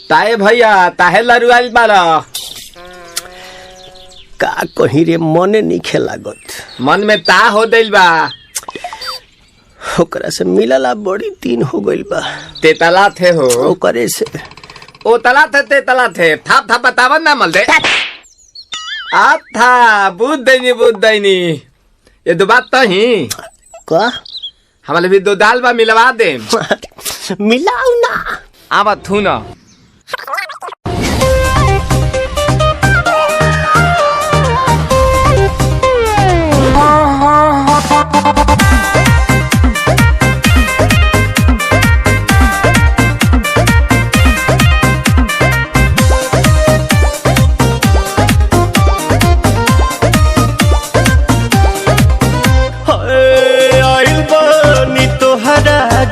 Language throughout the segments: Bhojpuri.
ताए भैया ताहे लरुआल बारा का कहीं रे मने नहीं लागत। मन में ता हो दिल बा ओकरा से मिलला बड़ी दिन हो गइल बा। ते तला थे हो ओकरे से ओ तला थे ते तला थे थाप थाप बतावन ना मल दे आ था बुद्ध दैनी ये दो बात तो ही का हमारे भी दो दाल बा मिलवा दे मिलाऊ ना आवा थू ना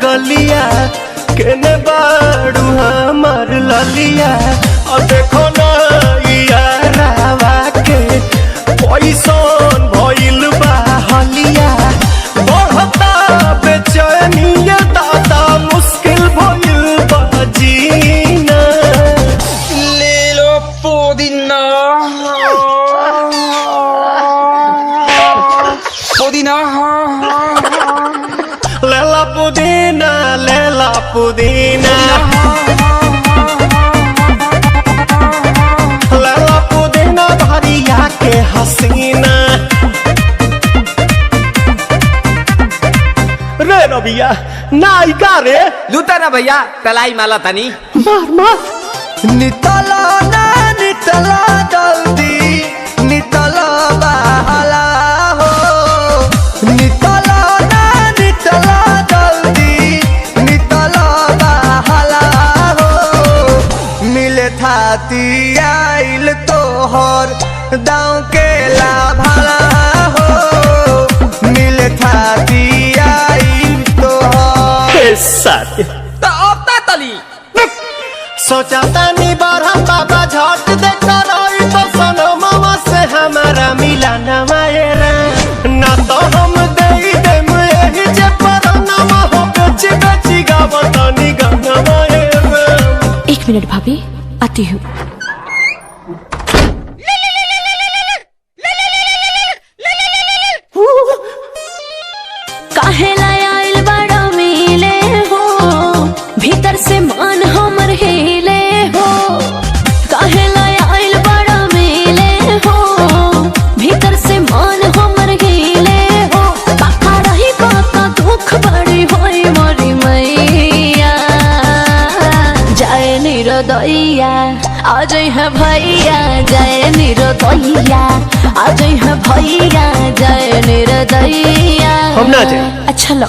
गलिया केने बाड़ू हमार ललिया और देखो ना यारावा के पैसन भइल बा हलिया बढ़ता बेचैनिया दादा मुश्किल भइल बा जीना ले लो पुदीना पुदीना लेला पुदीना लेला पुदीना भरिया के हसीना रे रबिया नायिका रे लूटा ना भैया तलाई माला तनी मार मार नितला ना नितला जल्दी नितला बाला हो नितला ना नितला थाती आइल तोहर दाँव के लाभाला हो मिले थाती आइल तोहर साथी तो अब ता तली सोचा तानी बरहम बाबा झट देखा रही तो सनमवा से हमारा मिला न मायरा ना तो हम दे देम यही जे परनमा हो बेची बेची गावतानी गंगा मायरा। 1 मिनट भाभी आती हूँ। काहे लायल बड़ा मिले हो भीतर से मान हमर हिले हो काहे लायल बड़ा मिले हो भीतर से मान हमर हिले हो काका रही काका दुख बड़ी होई मोरी मैया जाए निरोदैया आज है भैया जय निरोदैया आज है भैया जय निरोदैया हम ना जाए। अच्छा लो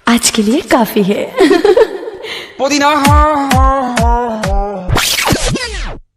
आज के लिए काफी है पुदीना